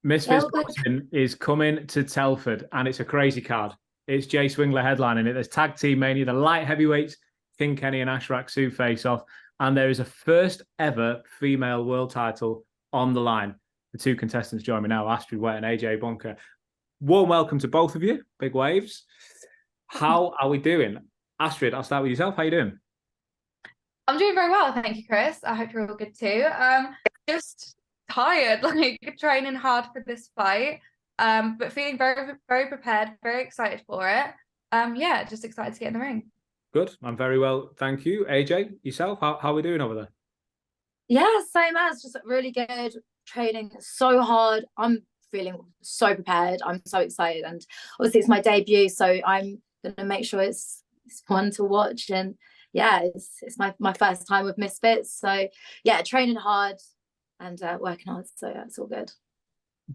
Misfits Boxing is coming to Telford, and it's a crazy card. It's Jay Swingler headlining it. There's Tag Team Mania, the light heavyweights, King Kenny and Ashrak Sue face off, and there is a first ever female world title on the line. The two contestants join me now, Astrid, Wett and AJ Bunker. Warm welcome to both of you, big waves. How are we doing? Astrid, I'll start with yourself. How are you doing? I'm doing very well, thank you, Chris. I hope you're all good too. Just tired, like training hard for this fight. But feeling very, very prepared, very excited for it. Yeah, just excited to get in the ring. Good. I'm very well, thank you. AJ, yourself, how are we doing over there? Yeah, same as, just really good. Training so hard. I'm feeling so prepared. I'm so excited, and obviously it's my debut, so I'm gonna make sure it's fun to watch. And yeah, it's my first time with Misfits, so yeah, training hard and working hard, so yeah, it's all good.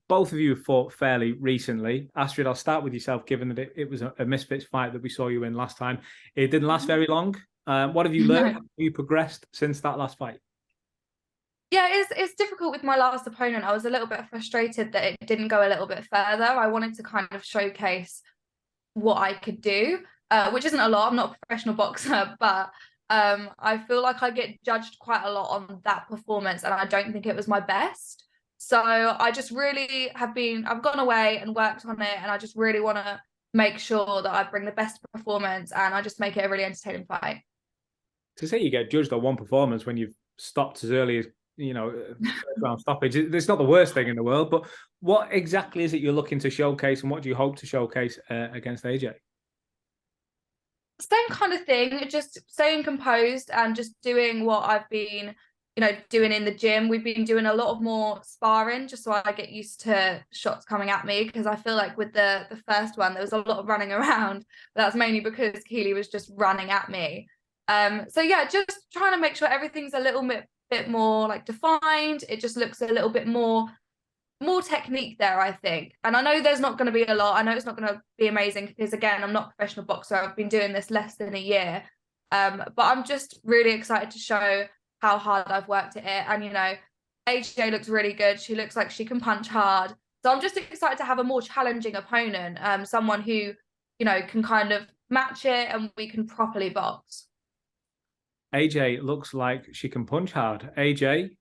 Both of you fought fairly recently. Astrid, I'll start with yourself, given that it was a Misfits fight that we saw you in last time. It didn't last very long. What have you learned? How have you progressed since that last fight? Yeah, it's difficult with my last opponent. I was a little bit frustrated that it didn't go a little bit further. I wanted to kind of showcase what I could do, which isn't a lot. I'm not a professional boxer, but I feel like I get judged quite a lot on that performance, and I don't think it was my best. So I just really I've gone away and worked on it, and I just really want to make sure that I bring the best performance, and I just make it a really entertaining fight. To say you get judged on one performance when you've stopped as early as, round stoppage, it's not the worst thing in the world, but what exactly is it you're looking to showcase, and what do you hope to showcase against AJ? Same kind of thing, just staying composed and just doing what I've been doing in the gym. We've been doing a lot of more sparring just so I get used to shots coming at me, because I feel like with the first one there was a lot of running around, but that's mainly because Keely was just running at me. So yeah, just trying to make sure everything's a little bit more like defined. It just looks a little bit more technique there, I think. And I know there's not going to be a lot. I know it's not going to be amazing because, again, I'm not a professional boxer. I've been doing this less than a year. But I'm just really excited to show how hard I've worked at it. And, AJ looks really good. She looks like she can punch hard. So I'm just excited to have a more challenging opponent, someone who, can kind of match it and we can properly box. AJ looks like she can punch hard. AJ,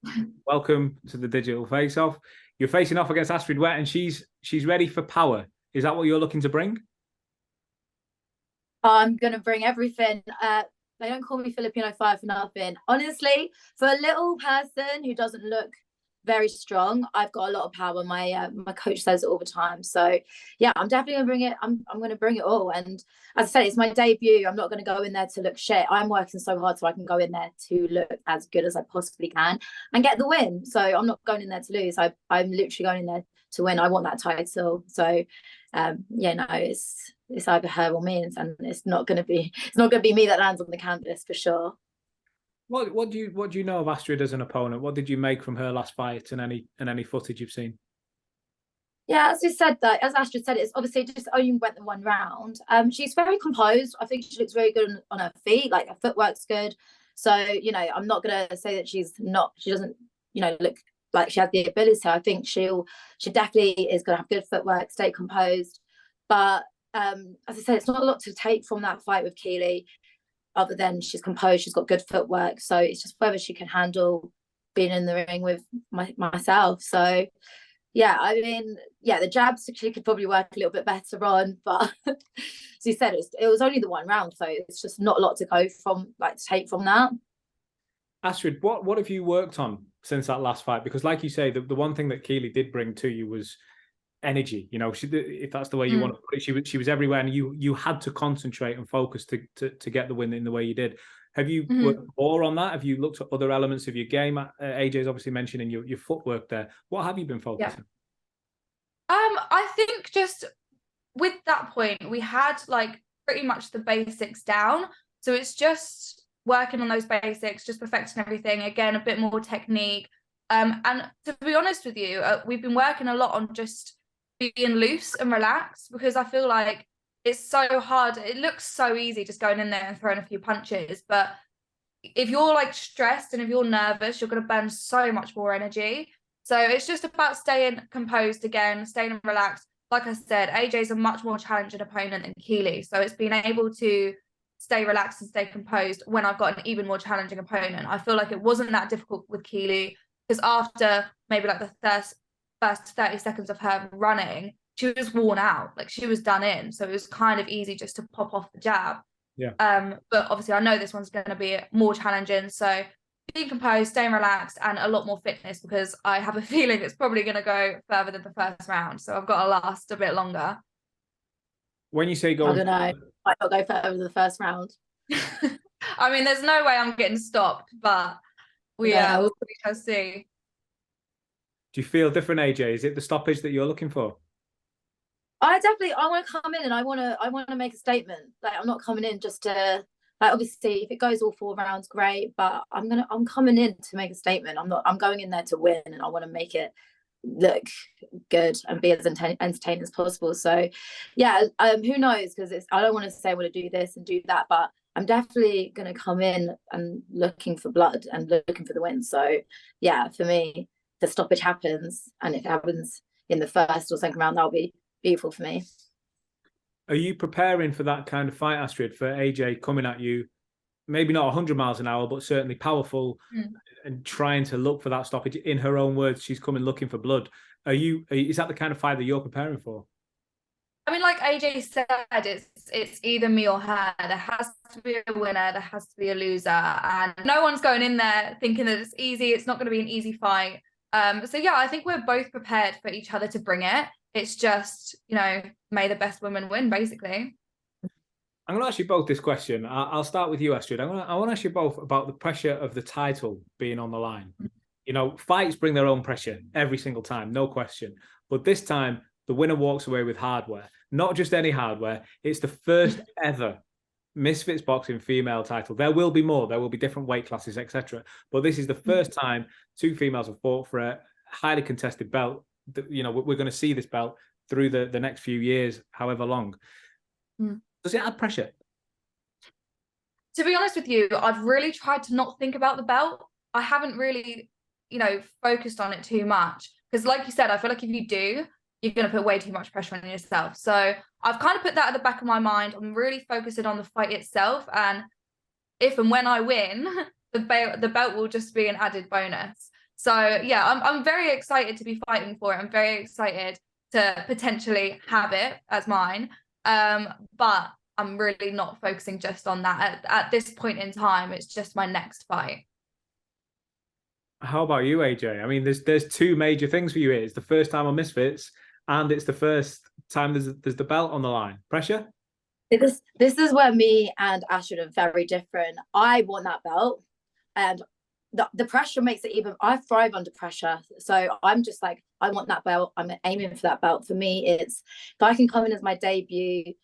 welcome to the Digital Face-Off. You're facing off against Astrid Wett, and she's ready for power. Is that what you're looking to bring? I'm going to bring everything. They don't call me Filipino Fire for nothing. Honestly, for a little person who doesn't look very strong, I've got a lot of power. My coach says it all the time. So yeah, I'm definitely gonna bring it. I'm gonna bring it all. And as I said, it's my debut. I'm not gonna go in there to look shit. I'm working so hard so I can go in there to look as good as I possibly can and get the win. So I'm not going in there to lose. I'm literally going in there to win. I want that title. So yeah, no, it's either her or me, and it's not gonna be me that lands on the canvas for sure. What do you know of Astrid as an opponent? What did you make from her last fight and any footage you've seen? Yeah, as Astrid said, it's obviously just only went the one round. She's very composed. I think she looks very good on her feet. Like, her footwork's good. So, I'm not gonna say that she doesn't, look like she has the ability. I think she definitely is gonna have good footwork, stay composed. But as I said, it's not a lot to take from that fight with Keely, other than she's composed, she's got good footwork. So it's just whether she can handle being in the ring with myself. So yeah, I mean, yeah, the jabs she could probably work a little bit better on, but as you said, it was only the one round, so it's just not a lot to go from, like, to take from that. Astrid, what have you worked on since that last fight? Because like you say, the one thing that Keely did bring to you was energy. If that's the way you want to put it, she was everywhere, and you had to concentrate and focus to get the win in the way you did. Have you worked more on that? Have you looked at other elements of your game? AJ's obviously mentioning your footwork there. What have you been focusing? I think just with that point, we had like pretty much the basics down. So it's just working on those basics, just perfecting everything. Again, a bit more technique. And to be honest with you, we've been working a lot on just being loose and relaxed, because I feel like it's so hard. It looks so easy just going in there and throwing a few punches, but if you're like stressed and if you're nervous, you're going to burn so much more energy. So it's just about staying composed again, staying relaxed. Like I said, AJ's a much more challenging opponent than Keely. So it's being able to stay relaxed and stay composed when I've got an even more challenging opponent. I feel like it wasn't that difficult with Keely because after maybe like the first 30 seconds of her running, she was worn out, like she was done in. So it was kind of easy just to pop off the jab. Yeah. But obviously I know this one's going to be more challenging. So being composed, staying relaxed, and a lot more fitness because I have a feeling it's probably going to go further than the first round. So I've got to last a bit longer. When you say go, I don't know. Might not go further than the first round. I mean, there's no way I'm getting stopped, but we shall see. do you feel different, AJ? Is it the stoppage that you're looking for? I want to come in and I want to make a statement. Like, I'm not coming in just to, like, obviously if it goes all 4 rounds, great, but I'm coming in to make a statement. I'm going in there to win, and I want to make it look good and be as entertaining as possible. So yeah, who knows, because I don't want to say I want to do this and do that, but I'm definitely going to come in and looking for blood and looking for the win. So yeah, for me, the stoppage happens, and if it happens in the first or second round, that'll be beautiful for me. Are you preparing for that kind of fight, Astrid, for AJ coming at you, maybe not 100 miles an hour, but certainly powerful, and trying to look for that stoppage? In her own words, she's coming looking for blood. Is that the kind of fight that you're preparing for? I mean, like AJ said, it's either me or her. There has to be a winner, there has to be a loser, and no one's going in there thinking that it's easy. It's not going to be an easy fight. So yeah, I think we're both prepared for each other to bring it. It's just, may the best woman win, basically. I'm going to ask you both this question. I'll start with you, Astrid. I want to ask you both about the pressure of the title being on the line. Fights bring their own pressure every single time, no question. But this time, the winner walks away with hardware. Not just any hardware. It's the first ever Misfits Boxing female title. There will be more. There will be different weight classes, etc. But this is the first time 2 females have fought for a highly contested belt. We're going to see this belt through the next few years, however long. Does it add pressure? To be honest with you, I've really tried to not think about the belt. I haven't really, focused on it too much. Because like you said, I feel like if you do, you're going to put way too much pressure on yourself. So I've kind of put that at the back of my mind. I'm really focusing on the fight itself. And if and when I win, the belt will just be an added bonus. So yeah, I'm very excited to be fighting for it. I'm very excited to potentially have it as mine. But I'm really not focusing just on that. At this point in time, it's just my next fight. How about you, AJ? I mean, there's 2 major things for you here. It's the first time on Misfits, and it's the first time there's the belt on the line. Pressure? This is where me and Astrid are very different. I want that belt, and the pressure makes it even. I thrive under pressure, so I'm just like, I want that belt. I'm aiming for that belt. For me, it's if I can come in as my debut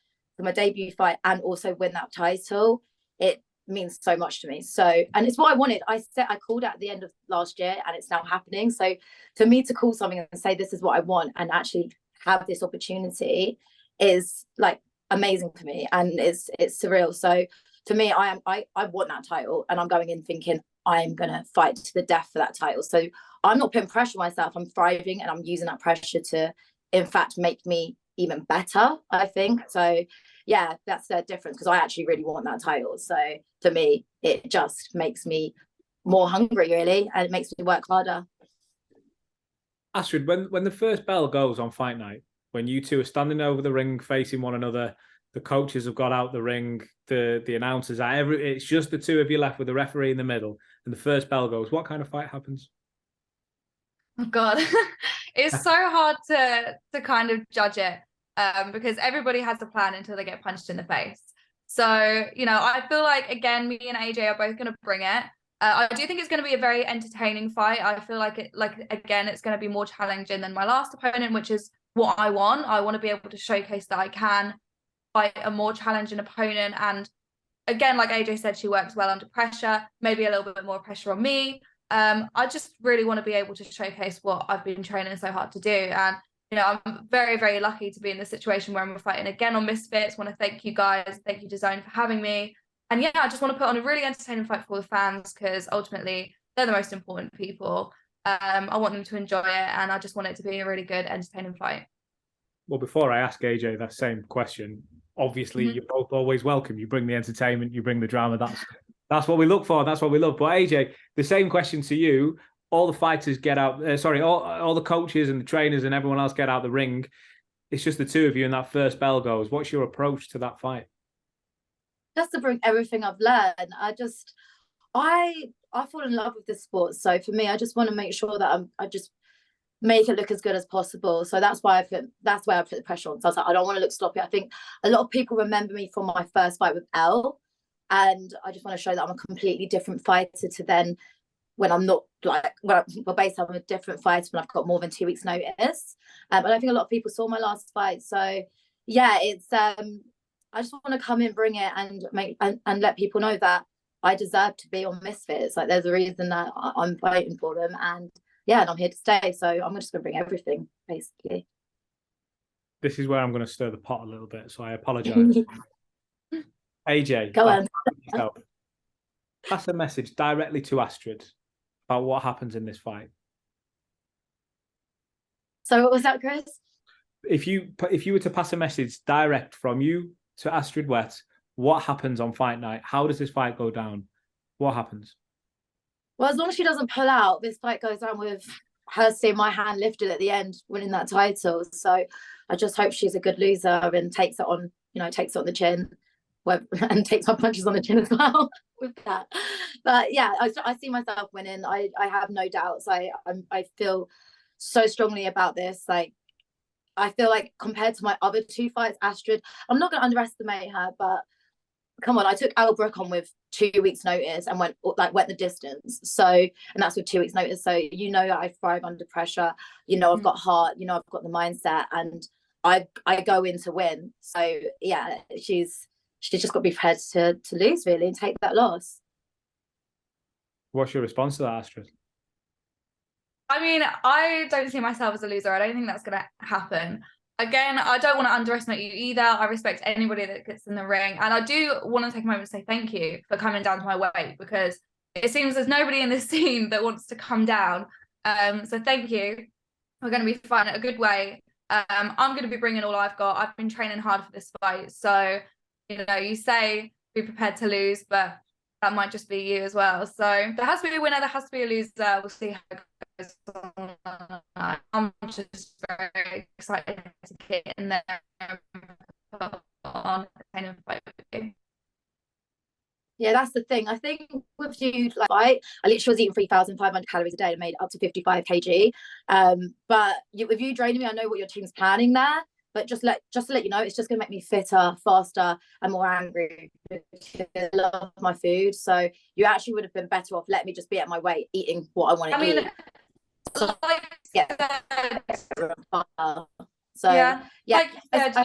fight and also win that title, it means so much to me. So, and it's what I wanted. I called at the end of last year, and it's now happening. So for me to call something and say this is what I want and actually have this opportunity is like amazing for me, and it's surreal. So for me, I want that title, and I'm going in thinking I'm gonna fight to the death for that title. So I'm not putting pressure on myself. I'm thriving, and I'm using that pressure to, in fact, make me even better, I think. So yeah, that's the difference, because I actually really want that title. So for me, it just makes me more hungry, really, and it makes me work harder. Astrid, when the first bell goes on fight night, when you 2 are standing over the ring facing one another, the coaches have got out the ring, the announcers are it's just the 2 of you left with the referee in the middle, and the first bell goes, what kind of fight happens? Oh God, it's so hard to kind of judge it. Because everybody has a plan until they get punched in the face. So, I feel like, again, me and AJ are both going to bring it. I do think it's going to be a very entertaining fight. I feel like again, it's going to be more challenging than my last opponent, which is what I want. I want to be able to showcase that I can fight a more challenging opponent. And again, like AJ said, she works well under pressure, maybe a little bit more pressure on me. I just really want to be able to showcase what I've been training so hard to do. And I'm very, very lucky to be in the situation where I'm fighting again on Misfits. I want to thank you guys. Thank you, DAZN, for having me. And yeah, I just want to put on a really entertaining fight for the fans, because ultimately they're the most important people. I want them to enjoy it, and I just want it to be a really good, entertaining fight. Well, before I ask AJ that same question, obviously you're both always welcome. You bring the entertainment, you bring the drama. That's what we look for. That's what we love. But AJ, the same question to you. All the fighters get out. All the coaches and the trainers and everyone else get out the ring. It's just the two of you, and that first bell goes. What's your approach to that fight? Just to bring everything I've learned. I fall in love with this sport. So for me, I just want to make sure that I just make it look as good as possible. So that's why I put the pressure on. So I was like, I don't want to look sloppy. I think a lot of people remember me from my first fight with Elle, and I just want to show that I'm a completely different fighter to then when I'm not basically I'm a different fighter when I've got more than 2 weeks notice. I don't think a lot of people saw my last fight. So yeah, it's I just want to come in, bring it, and and let people know that I deserve to be on Misfits. Like, there's a reason that I'm fighting for them, and yeah, and I'm here to stay. So I'm just going to bring everything, basically. This is where I'm going to stir the pot a little bit, so I apologise. AJ, go on. Pass a message directly to Astrid about what happens in this fight. So what was that, Chris? If you were to pass a message direct from you to Astrid Wett, what happens on fight night? How does this fight go down? What happens? Well, as long as she doesn't pull out, this fight goes down with her seeing my hand lifted at the end, winning that title. So I just hope she's a good loser and takes it on the chin, and takes my punches on the chin as well with that. But yeah, I see myself winning. I have no doubts. I feel so strongly about this. Like, I feel like compared to my other two fights, Astrid, I'm not going to underestimate her, but come on, I took Elle Brook on with 2 weeks notice and went the distance. So, and that's with 2 weeks notice. So, I thrive under pressure. I've got heart, I've got the mindset, and I go in to win. So yeah, she's just got to be prepared to lose, really, and take that loss. What's your response to that, Astrid? I mean, I don't see myself as a loser. I don't think that's going to happen. Again, I don't want to underestimate you either. I respect anybody that gets in the ring. And I do want to take a moment to say thank you for coming down to my weight, because it seems there's nobody in this scene that wants to come down. So thank you. We're going to be fighting it a good way. I'm going to be bringing all I've got. I've been training hard for this fight. So, you say be prepared to lose, but that might just be you as well. So there has to be a winner, there has to be a loser. We'll see how it goes. I'm just very excited to get in there and put on a kind of fight with you. Yeah, that's the thing. I think with you, I literally was eating 3,500 calories a day and made up to 55 kg. But with you draining me, I know what your team's planning there. But just to let you know, it's just going to make me fitter, faster, and more angry, because I love my food. So you actually would have been better off letting me just be at my weight, eating what I want to eat. I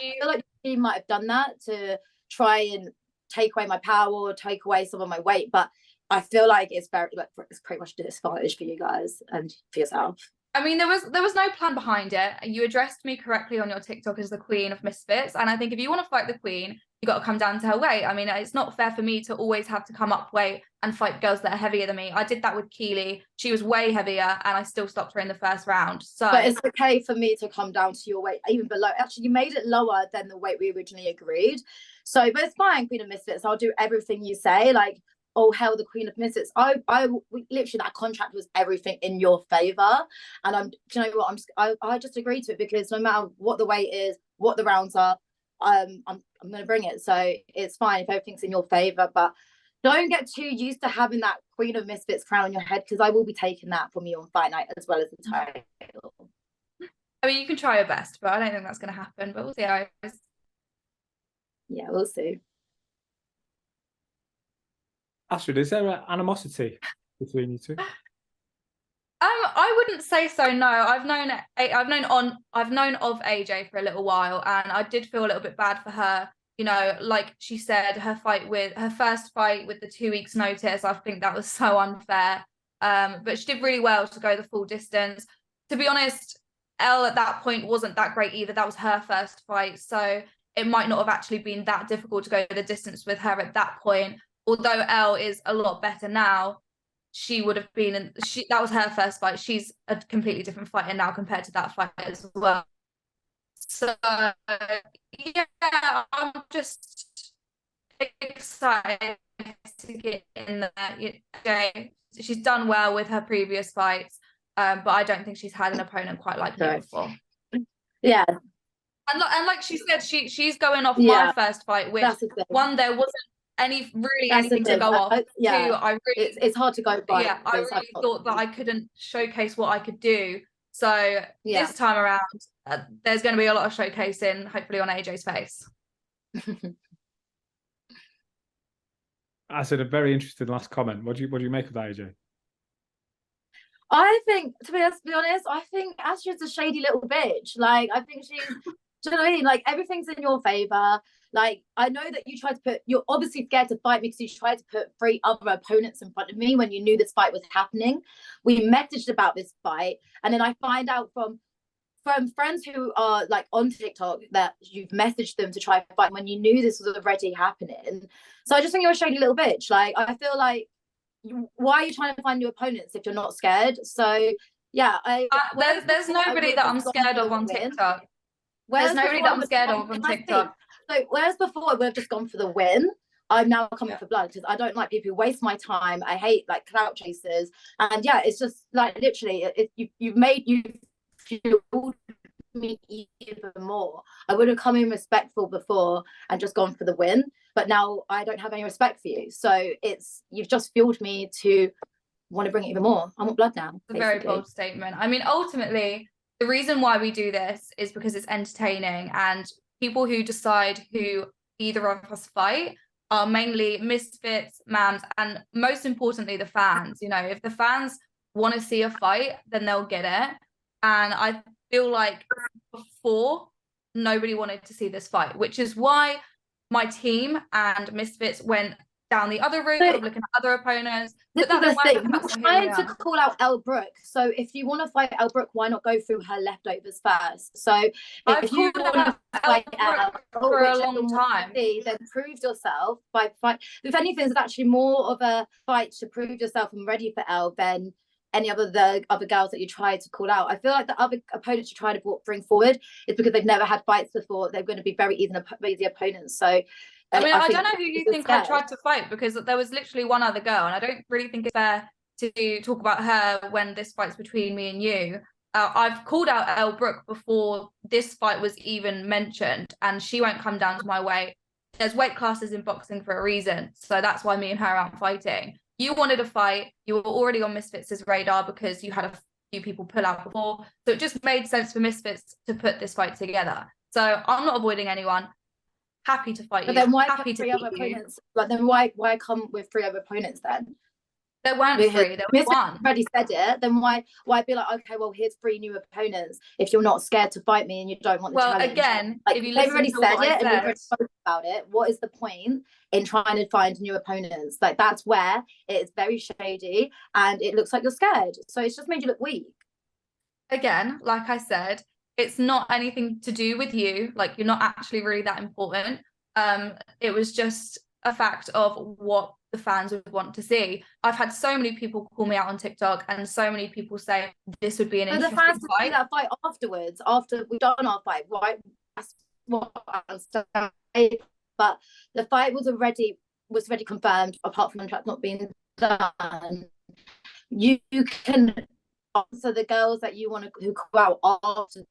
feel like you might have done that to try and take away my power or take away some of my weight. But I feel like it's pretty much a disadvantage for you guys and for yourself. I mean, there was no plan behind it. You addressed me correctly on your TikTok as the queen of Misfits. And I think if you want to fight the queen, you got to come down to her weight. I mean, it's not fair for me to always have to come up weight and fight girls that are heavier than me. I did that with Keely. She was way heavier and I still stopped her in the first round. So, but it's okay for me to come down to your weight, even below. Actually, you made it lower than the weight we originally agreed. So, but it's fine, Queen of Misfits. I'll do everything you say. Like, oh, hell, the Queen of Misfits. I literally, that contract was everything in your favor. And I just agreed to it, because no matter what the weight is, what the rounds are, I'm going to bring it. So it's fine if everything's in your favor, but don't get too used to having that Queen of Misfits crown on your head, because I will be taking that from you on fight night as well as the title. I mean, you can try your best, but I don't think that's going to happen, but we'll see how it goes. Yeah, we'll see. Astrid, is there an animosity between you two? I wouldn't say so. No, I've known of AJ for a little while, and I did feel a little bit bad for her. Like she said, her first fight with the 2 weeks notice, I think that was so unfair. But she did really well to go the full distance. To be honest, Elle at that point wasn't that great either. That was her first fight, so it might not have actually been that difficult to go the distance with her at that point. Although Elle is a lot better now, she would have been that was her first fight. She's a completely different fighter now compared to that fight as well. So yeah, I'm just excited to get in there. She's done well with her previous fights, but I don't think she's had an opponent quite like me before. Yeah. And like she said, she's going off my first fight, which one, there wasn't anything to go off. Two, I really it's hard to go by. Yeah, I really thought that I couldn't showcase what I could do. So this time around, there's going to be a lot of showcasing, hopefully on AJ's face. I said a very interesting last comment. What do you make of that, AJ? I think, to be honest, I think Astrid's a shady little bitch. Like, I think she's, do you know what I mean? Like, everything's in your favor. Like, I know that you're obviously scared to fight me because you tried to put 3 other opponents in front of me when you knew this fight was happening. We messaged about this fight, and then I find out from friends who are like on TikTok that you've messaged them to try to fight when you knew this was already happening. So I just think you're a shady little bitch. Like, I feel like, why are you trying to find new opponents if you're not scared? So yeah, there's nobody that I'm scared of on TikTok. There's nobody that I'm scared of on TikTok. So whereas before I would have just gone for the win, I'm now coming for blood because I don't like people who waste my time. I hate like clout chasers, and yeah, it's just like literally you've fueled me even more. I would have come in respectful before and just gone for the win, but now I don't have any respect for you. So you've just fueled me to want to bring it even more. I want blood now. It's a very bold statement. I mean, ultimately, the reason why we do this is because it's entertaining, and people who decide who either of us fight are mainly Misfits, Mams, and most importantly, the fans. You know, if the fans want to see a fight, then they'll get it. And I feel like before, nobody wanted to see this fight, which is why my team and Misfits went down the other route of looking at other opponents. This is the thing. We're trying to call out Elle Brooke. So if you want to fight Elle Brooke, why not go through her leftovers first? So if you want to fight Elle for a long time, then prove yourself by fight. If anything, it's actually more of a fight to prove yourself and ready for Elle than any the other girls that you try to call out. I feel like the other opponents you try to bring forward is because they've never had fights before. They're going to be very easy opponents. So I mean, I don't know who you think I tried to fight, because there was literally one other girl, and I don't really think it's fair to talk about her when this fight's between me and you. I've called out Elle Brooke before this fight was even mentioned, and she won't come down to my weight. There's weight classes in boxing for a reason, so that's why me and her aren't fighting. You wanted a fight. You were already on Misfits' radar because you had a few people pull out before, so it just made sense for Misfits to put this fight together. So I'm not avoiding anyone. Happy to fight you. But then why happy to other opponents? Like, then why come with 3 other opponents then? There weren't 3. There was 1. Already said it. Then why be like, okay, well, here's 3 new opponents if you're not scared to fight me and you don't want the challenge? Well, again, like, if you they've already said it and we've already spoken about it. What is the point in trying to find new opponents? Like, that's where it is very shady and it looks like you're scared. So it's just made you look weak. Again, like I said, it's not anything to do with you. Like, you're not actually really that important. It was just a fact of what the fans would want to see. I've had so many people call me out on TikTok, and so many people say this would be an interesting fight. The fans see that fight afterwards, after we've done our fight, right? That's what I understand. But the fight was already confirmed, apart from the contract not being done. You can answer the girls that you want to who go out after the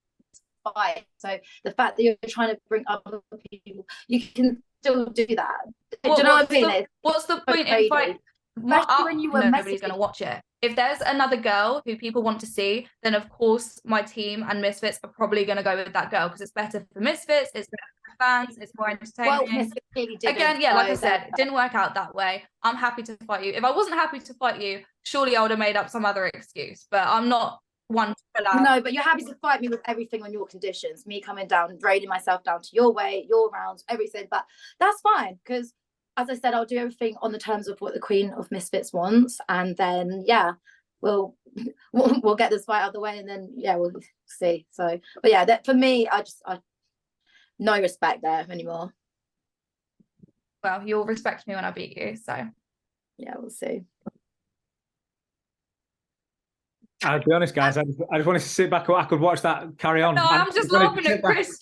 fight. So the fact that you're trying to bring other people, you can still do that. Do you know what I mean? What's the point in fight? When you were nobody's going to watch it. If there's another girl who people want to see, then of course my team and Misfits are probably going to go with that girl because it's better for Misfits, it's better for fans, it's more entertaining. Well, Misfits really didn't. Again, yeah, like I said, it didn't work out that way. I'm happy to fight you. If I wasn't happy to fight you, surely I would have made up some other excuse. But I'm not one to fill out. No, but you're happy to fight me with everything on your conditions. Me coming down, raiding myself down to your weight, your rounds, everything. But that's fine because, as I said, I'll do everything on the terms of what the Queen of Misfits wants, and then we'll get this fight out of the way, and then we'll see. So, but yeah, that for me, I no respect there anymore. Well, you'll respect me when I beat you, so yeah, we'll see. I'll be honest, guys. I just wanted to sit back. I could watch that carry on. No, I'm just laughing at Chris.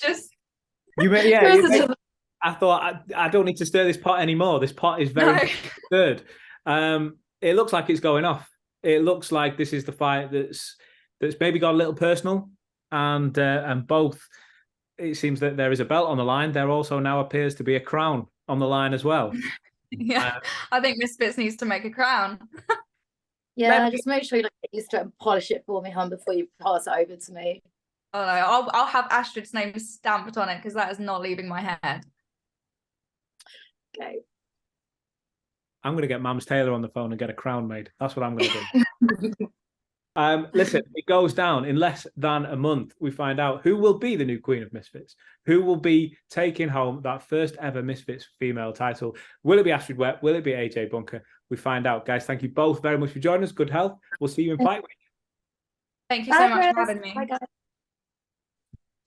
I thought I don't need to stir this pot anymore. This pot is very stirred. It looks like it's going off. It looks like this is the fight that's maybe got a little personal, and both. It seems that there is a belt on the line. There also now appears to be a crown on the line as well. Yeah, I think Misfits needs to make a crown. Yeah, just make sure you get used to it and polish it for me, hon, before you pass it over to me. Oh no, I'll have Astrid's name stamped on it because that is not leaving my head. Okay. I'm going to get Mams Taylor on the phone and get a crown made. That's what I'm going to do. Listen, it goes down in less than a month. We find out who will be the new Queen of Misfits, who will be taking home that first ever Misfits female title. Will it be Astrid Wett? Will it be AJ Bunker? We find out. Guys, thank you both very much for joining us. Good health. We'll see you in fight week. Thank you so much for having me. Bye, guys.